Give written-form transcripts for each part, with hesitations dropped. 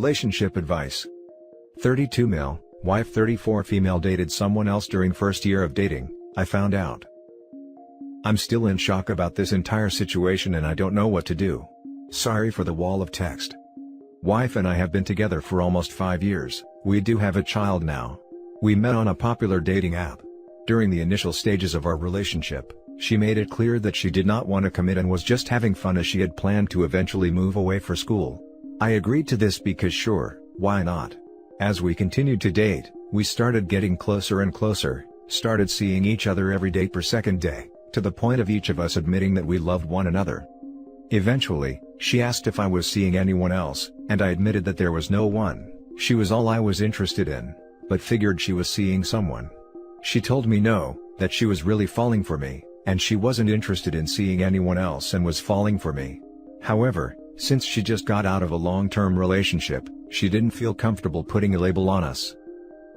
Relationship advice. 32 male, wife 34 female dated someone else during first year of dating, I found out. I'm still in shock about this entire situation and I don't know what to do. Sorry for the wall of text. Wife and I have been together for almost 5 years, we do have a child now. We met on a popular dating app. During the initial stages of our relationship, she made it clear that she did not want to commit and was just having fun as she had planned to eventually move away for school. I agreed to this because sure, why not? As we continued to date, we started getting closer and closer, started seeing each other every day per second day, to the point of each of us admitting that we loved one another. Eventually, she asked if I was seeing anyone else, and I admitted that there was no one. She was all I was interested in, but figured she was seeing someone. She told me no, that she was really falling for me, and she wasn't interested in seeing anyone else and was falling for me. However, since she just got out of a long-term relationship, she didn't feel comfortable putting a label on us.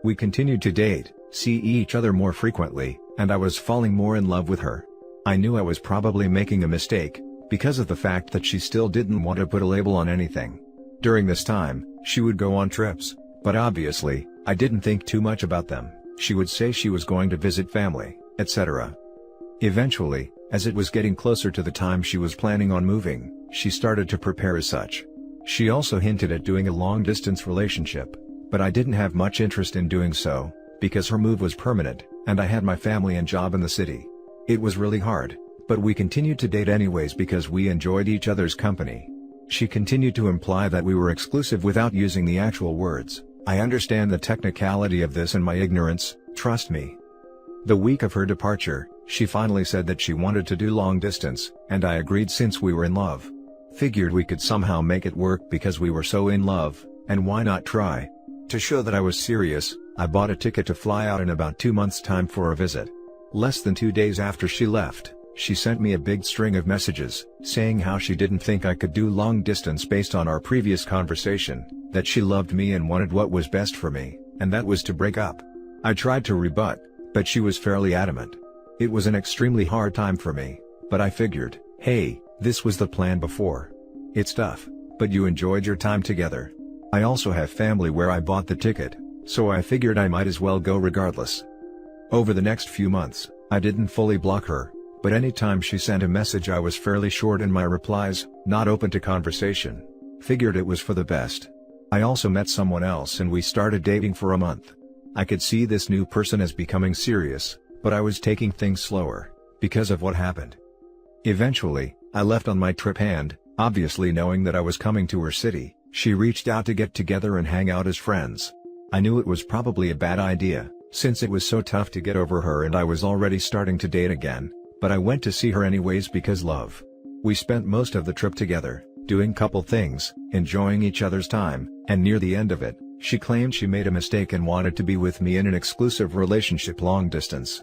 We continued to date, see each other more frequently, and I was falling more in love with her. I knew I was probably making a mistake, because of the fact that she still didn't want to put a label on anything. During this time, she would go on trips, but obviously, I didn't think too much about them. She would say she was going to visit family, etc. Eventually, as it was getting closer to the time she was planning on moving, she started to prepare as such. She also hinted at doing a long-distance relationship, but I didn't have much interest in doing so, because her move was permanent, and I had my family and job in the city. It was really hard, but we continued to date anyways because we enjoyed each other's company. She continued to imply that we were exclusive without using the actual words. I understand the technicality of this and my ignorance, trust me. The week of her departure, she finally said that she wanted to do long distance, and I agreed since we were in love. Figured we could somehow make it work because we were so in love, and why not try? To show that I was serious, I bought a ticket to fly out in about 2 months' time for a visit. Less than 2 days after she left, she sent me a big string of messages, saying how she didn't think I could do long distance based on our previous conversation, that she loved me and wanted what was best for me, and that was to break up. I tried to rebut, but she was fairly adamant. It was an extremely hard time for me, but I figured, hey, this was the plan before. It's tough, but you enjoyed your time together. I also have family where I bought the ticket, so I figured I might as well go regardless. Over the next few months, I didn't fully block her, but anytime she sent a message I was fairly short in my replies, not open to conversation. Figured it was for the best. I also met someone else and we started dating for a month. I could see this new person as becoming serious, but I was taking things slower, because of what happened. Eventually, I left on my trip and, obviously knowing that I was coming to her city, she reached out to get together and hang out as friends. I knew it was probably a bad idea, since it was so tough to get over her and I was already starting to date again, but I went to see her anyways because love. We spent most of the trip together, doing couple things, enjoying each other's time, and near the end of it, she claimed she made a mistake and wanted to be with me in an exclusive relationship long distance.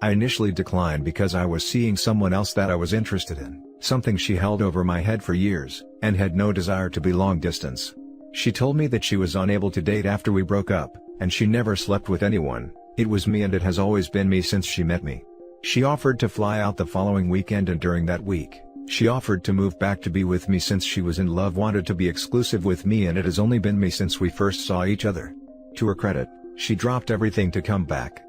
I initially declined because I was seeing someone else that I was interested in, something she held over my head for years, and had no desire to be long distance. She told me that she was unable to date after we broke up, and she never slept with anyone. It was me and it has always been me since she met me. She offered to fly out the following weekend and during that week, she offered to move back to be with me since she was in love, wanted to be exclusive with me, and it has only been me since we first saw each other. To her credit, she dropped everything to come back.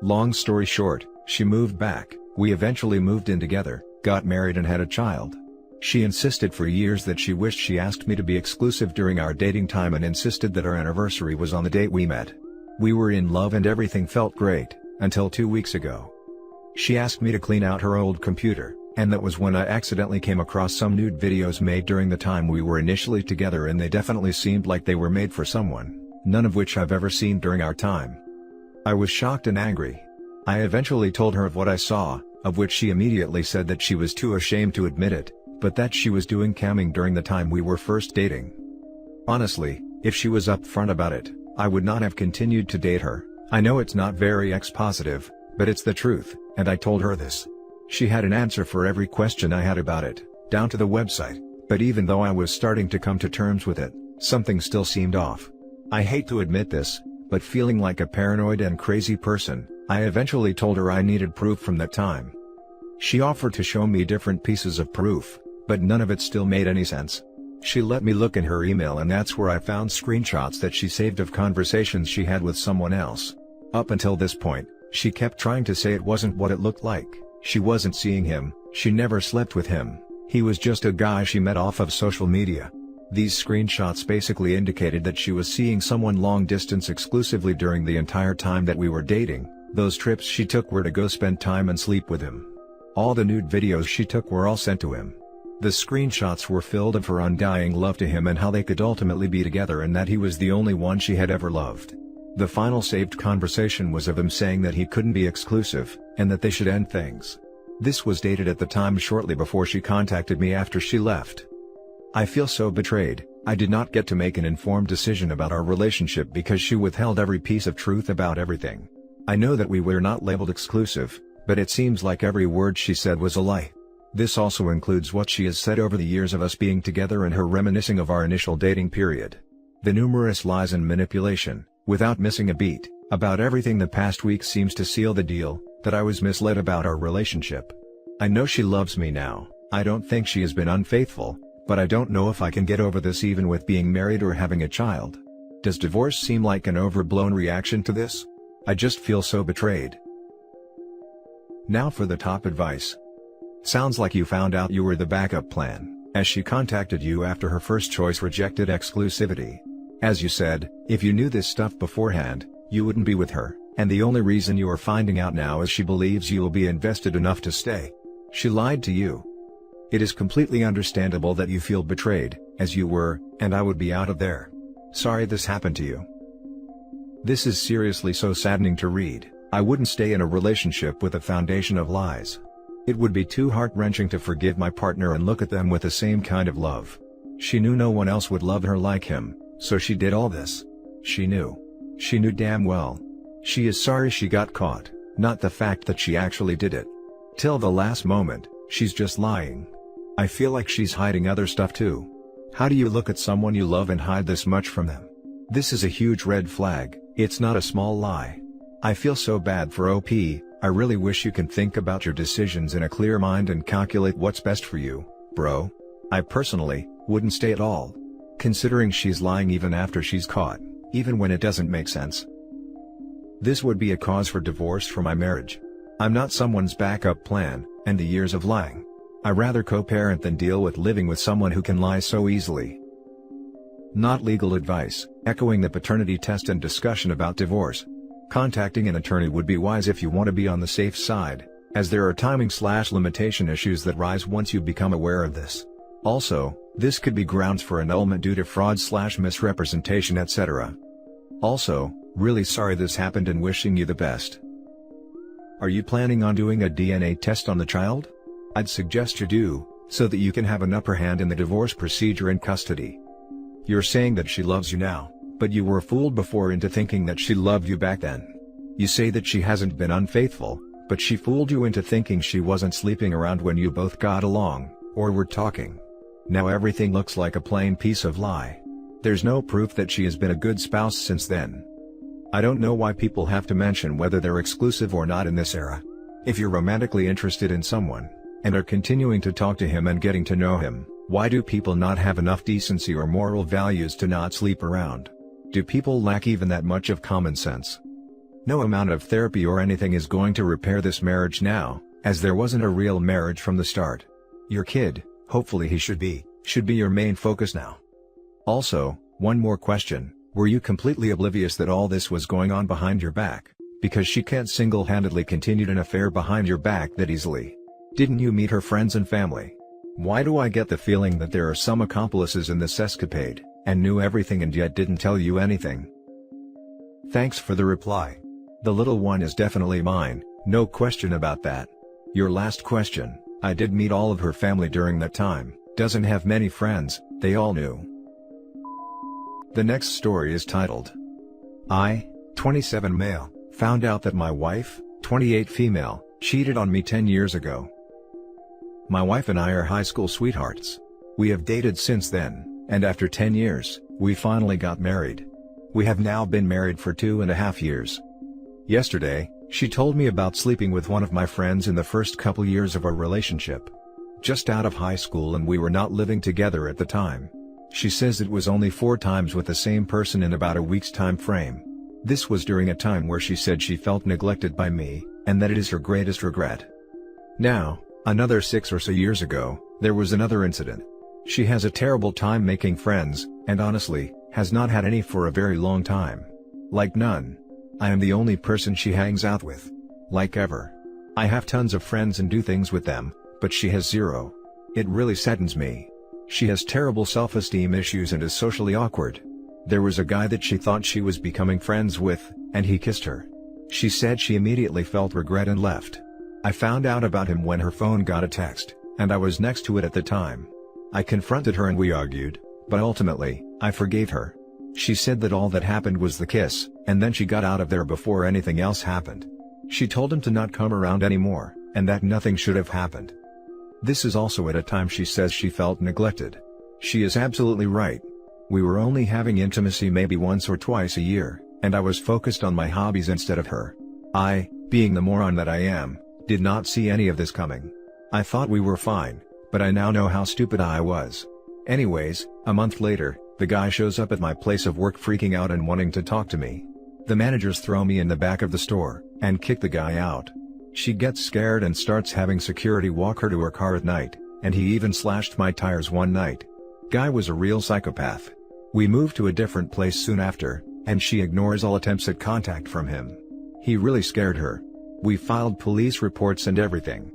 Long story short, she moved back, we eventually moved in together, got married and had a child. She insisted for years that she wished she asked me to be exclusive during our dating time and insisted that our anniversary was on the date we met. We were in love and everything felt great, until 2 weeks ago. She asked me to clean out her old computer, and that was when I accidentally came across some nude videos made during the time we were initially together, and they definitely seemed like they were made for someone, none of which I've ever seen during our time. I was shocked and angry. I eventually told her of what I saw, of which she immediately said that she was too ashamed to admit it, but that she was doing camming during the time we were first dating. Honestly, if she was upfront about it, I would not have continued to date her. I know it's not very X-positive, but it's the truth, and I told her this. She had an answer for every question I had about it, down to the website, but even though I was starting to come to terms with it, something still seemed off. I hate to admit this, but feeling like a paranoid and crazy person, I eventually told her I needed proof from that time. She offered to show me different pieces of proof, but none of it still made any sense. She let me look in her email, and that's where I found screenshots that she saved of conversations she had with someone else. Up until this point, she kept trying to say it wasn't what it looked like. She wasn't seeing him, she never slept with him, he was just a guy she met off of social media. These screenshots basically indicated that she was seeing someone long distance exclusively during the entire time that we were dating. Those trips she took were to go spend time and sleep with him. All the nude videos she took were all sent to him. The screenshots were filled of her undying love to him and how they could ultimately be together, and that he was the only one she had ever loved. The final saved conversation was of him saying that he couldn't be exclusive, and that they should end things. This was dated at the time shortly before she contacted me after she left. I feel so betrayed. I did not get to make an informed decision about our relationship because she withheld every piece of truth about everything. I know that we were not labeled exclusive, but it seems like every word she said was a lie. This also includes what she has said over the years of us being together and her reminiscing of our initial dating period. The numerous lies and manipulation, without missing a beat, about everything the past week seems to seal the deal, that I was misled about our relationship. I know she loves me now. I don't think she has been unfaithful, but I don't know if I can get over this even with being married or having a child. Does divorce seem like an overblown reaction to this? I just feel so betrayed. Now for the top advice. Sounds like you found out you were the backup plan, as she contacted you after her first choice rejected exclusivity. As you said, if you knew this stuff beforehand, you wouldn't be with her, and the only reason you are finding out now is she believes you will be invested enough to stay. She lied to you. It is completely understandable that you feel betrayed, as you were, and I would be out of there. Sorry this happened to you. This is seriously so saddening to read. I wouldn't stay in a relationship with a foundation of lies. It would be too heart-wrenching to forgive my partner and look at them with the same kind of love. She knew no one else would love her like him, so she did all this. She knew. She knew damn well. She is sorry she got caught, not the fact that she actually did it. Till the last moment, she's just lying. I feel like she's hiding other stuff too. How do you look at someone you love and hide this much from them? This is a huge red flag. It's not a small lie. I feel so bad for OP. I really wish you can think about your decisions in a clear mind and calculate what's best for you, bro. I personally wouldn't stay at all. Considering she's lying even after she's caught, even when it doesn't make sense. This would be a cause for divorce for my marriage. I'm not someone's backup plan, and the years of lying. I rather co-parent than deal with living with someone who can lie so easily. Not legal advice, echoing the paternity test and discussion about divorce. Contacting an attorney would be wise if you want to be on the safe side, as there are timing/limitation issues that rise once you become aware of this. Also, this could be grounds for annulment due to fraud/misrepresentation, etc. Also, really sorry this happened and wishing you the best. Are you planning on doing a DNA test on the child? I'd suggest you do, so that you can have an upper hand in the divorce procedure and custody. You're saying that she loves you now, but you were fooled before into thinking that she loved you back then. You say that she hasn't been unfaithful, but she fooled you into thinking she wasn't sleeping around when you both got along, or were talking. Now everything looks like a plain piece of lie. There's no proof that she has been a good spouse since then. I don't know why people have to mention whether they're exclusive or not in this era. If you're romantically interested in someone, and are continuing to talk to him and getting to know him, why do people not have enough decency or moral values to not sleep around? Do people lack even that much of common sense? No amount of therapy or anything is going to repair this marriage now, as there wasn't a real marriage from the start. Your kid, hopefully he should be your main focus now. Also, one more question, were you completely oblivious that all this was going on behind your back, because she can't single-handedly continue an affair behind your back that easily? Didn't you meet her friends and family? Why do I get the feeling that there are some accomplices in this escapade, and knew everything and yet didn't tell you anything? Thanks for the reply. The little one is definitely mine, no question about that. Your last question, I did meet all of her family during that time, doesn't have many friends, they all knew. The next story is titled, I, 27 male, found out that my wife, 28 female, cheated on me 10 years ago. My wife and I are high school sweethearts. We have dated since then, and after 10 years, we finally got married. We have now been married for 2.5 years. Yesterday, she told me about sleeping with one of my friends in the first couple years of our relationship. Just out of high school, and we were not living together at the time. She says it was only 4 times with the same person in about a week's time frame. This was during a time where she said she felt neglected by me, and that it is her greatest regret. Now, another 6 or so years ago, there was another incident. She has a terrible time making friends, and honestly, has not had any for a very long time. Like none. I am the only person she hangs out with. Like ever. I have tons of friends and do things with them, but she has 0. It really saddens me. She has terrible self-esteem issues and is socially awkward. There was a guy that she thought she was becoming friends with, and he kissed her. She said she immediately felt regret and left. I found out about him when her phone got a text, and I was next to it at the time. I confronted her and we argued, but ultimately, I forgave her. She said that all that happened was the kiss, and then she got out of there before anything else happened. She told him to not come around anymore, and that nothing should have happened. This is also at a time she says she felt neglected. She is absolutely right. We were only having intimacy maybe once or twice a year, and I was focused on my hobbies instead of her. I, being the moron that I am, did not see any of this coming. I thought we were fine, but I now know how stupid I was. Anyways, a month later, the guy shows up at my place of work freaking out and wanting to talk to me. The managers throw me in the back of the store, and kick the guy out. She gets scared and starts having security walk her to her car at night, and he even slashed my tires one night. Guy was a real psychopath. We moved to a different place soon after, and she ignores all attempts at contact from him. He really scared her. We filed police reports and everything.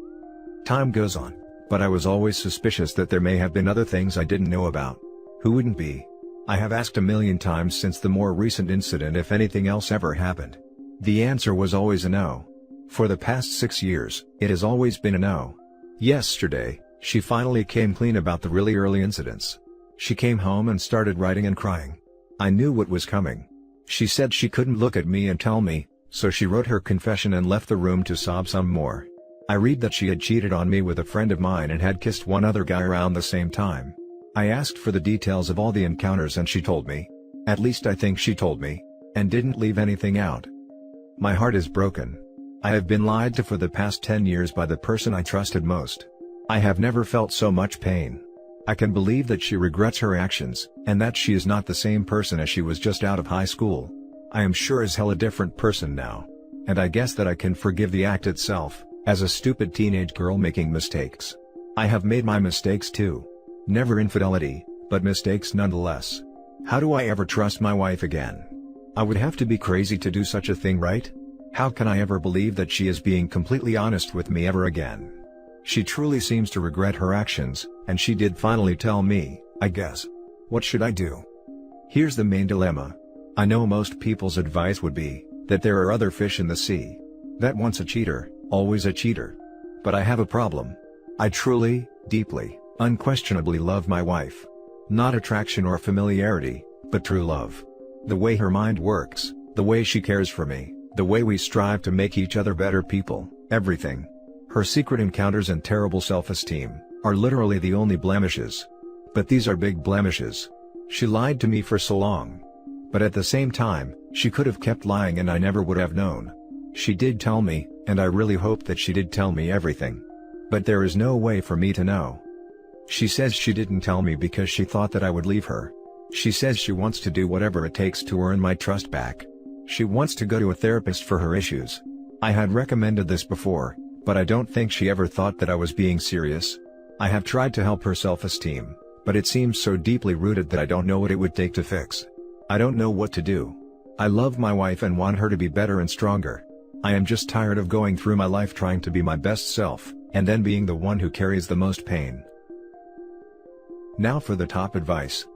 Time goes on, but I was always suspicious that there may have been other things I didn't know about. Who wouldn't be? I have asked a million times since the more recent incident if anything else ever happened. The answer was always a no. For the past 6 years, it has always been a no. Yesterday, she finally came clean about the really early incidents. She came home and started writing and crying. I knew what was coming. She said she couldn't look at me and tell me, so she wrote her confession and left the room to sob some more. I read that she had cheated on me with a friend of mine and had kissed one other guy around the same time. I asked for the details of all the encounters and she told me. At least I think she told me, and didn't leave anything out. My heart is broken. I have been lied to for the past 10 years by the person I trusted most. I have never felt so much pain. I can believe that she regrets her actions, and that she is not the same person as she was just out of high school. I am sure as hell a different person now. And I guess that I can forgive the act itself, as a stupid teenage girl making mistakes. I have made my mistakes too. Never infidelity, but mistakes nonetheless. How do I ever trust my wife again? I would have to be crazy to do such a thing, right? How can I ever believe that she is being completely honest with me ever again? She truly seems to regret her actions, and she did finally tell me, I guess. What should I do? Here's the main dilemma. I know most people's advice would be, that there are other fish in the sea. That once a cheater, always a cheater. But I have a problem. I truly, deeply, unquestionably love my wife. Not attraction or familiarity, but true love. The way her mind works, the way she cares for me, the way we strive to make each other better people, everything. Her secret encounters and terrible self-esteem are literally the only blemishes. But these are big blemishes. She lied to me for so long. But at the same time, she could have kept lying and I never would have known. She did tell me, and I really hope that she did tell me everything. But there is no way for me to know. She says she didn't tell me because she thought that I would leave her. She says she wants to do whatever it takes to earn my trust back. She wants to go to a therapist for her issues. I had recommended this before, but I don't think she ever thought that I was being serious. I have tried to help her self-esteem, but it seems so deeply rooted that I don't know what it would take to fix. I don't know what to do. I love my wife and want her to be better and stronger. I am just tired of going through my life trying to be my best self, and then being the one who carries the most pain. Now for the top advice.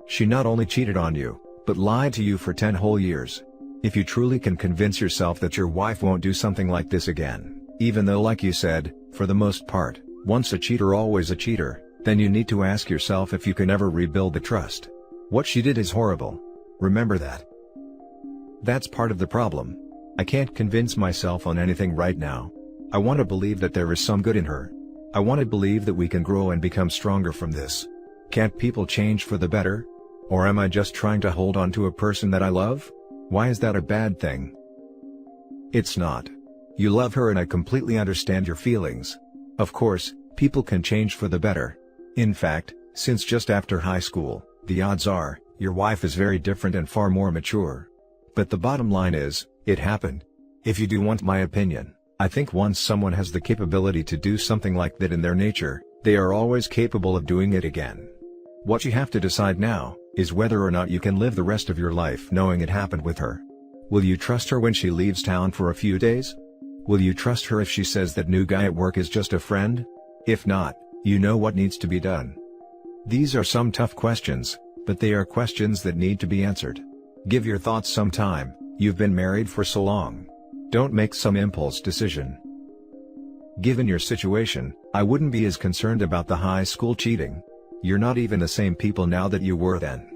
She not only cheated on you, but lied to you for 10 whole years. If you truly can convince yourself that your wife won't do something like this again, even though like you said, for the most part, once a cheater always a cheater, then you need to ask yourself if you can ever rebuild the trust. What she did is horrible. Remember that. That's part of the problem. I can't convince myself on anything right now. I want to believe that there is some good in her. I want to believe that we can grow and become stronger from this. Can't people change for the better? Or am I just trying to hold on to a person that I love? Why is that a bad thing? It's not. You love her and I completely understand your feelings. Of course, people can change for the better. In fact, since just after high school, The odds are, your wife is very different and far more mature. But the bottom line is, it happened. If you do want my opinion, I think once someone has the capability to do something like that in their nature, they are always capable of doing it again. What you have to decide now, is whether or not you can live the rest of your life knowing it happened with her. Will you trust her when she leaves town for a few days? Will you trust her if she says that new guy at work is just a friend? If not, you know what needs to be done. These are some tough questions, but they are questions that need to be answered. Give your thoughts some time, you've been married for so long. Don't make some impulse decision. Given your situation, I wouldn't be as concerned about the high school cheating. You're not even the same people now that you were then.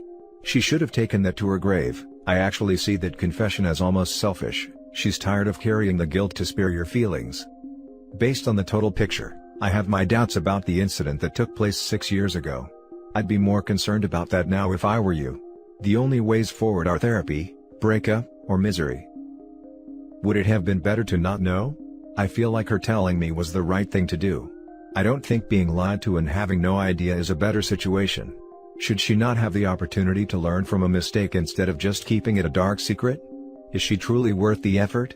She should have taken that to her grave. I actually see that confession as almost selfish. She's tired of carrying the guilt to spare your feelings. Based on the total picture, I have my doubts about the incident that took place 6 years ago. I'd be more concerned about that now if I were you. The only ways forward are therapy, breakup, or misery. Would it have been better to not know? I feel like her telling me was the right thing to do. I don't think being lied to and having no idea is a better situation. Should she not have the opportunity to learn from a mistake instead of just keeping it a dark secret? Is she truly worth the effort?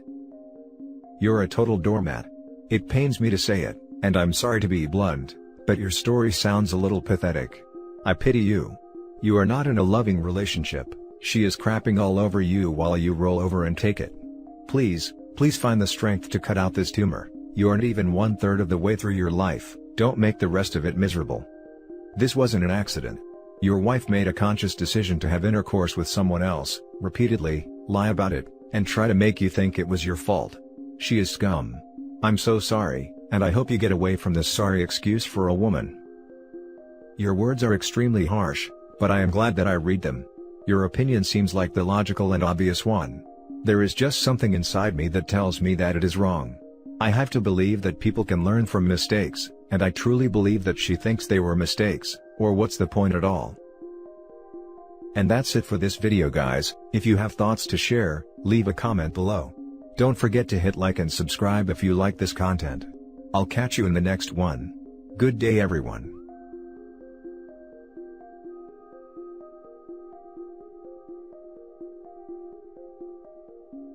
You're a total doormat. It pains me to say it, and I'm sorry to be blunt, but your story sounds a little pathetic. I pity you. You are not in a loving relationship. She is crapping all over you while you roll over and take it. Please find the strength to cut out this tumor. You aren't even 1/3 of the way through your life, don't make the rest of it miserable. This wasn't an accident. Your wife made a conscious decision to have intercourse with someone else, repeatedly, lie about it, and try to make you think it was your fault. She is scum. I'm so sorry, and I hope you get away from this sorry excuse for a woman. Your words are extremely harsh, but I am glad that I read them. Your opinion seems like the logical and obvious one. There is just something inside me that tells me that it is wrong. I have to believe that people can learn from mistakes, and I truly believe that she thinks they were mistakes, or what's the point at all? And that's it for this video guys. If you have thoughts to share, leave a comment below. Don't forget to hit like and subscribe if you like this content. I'll catch you in the next one. Good day everyone.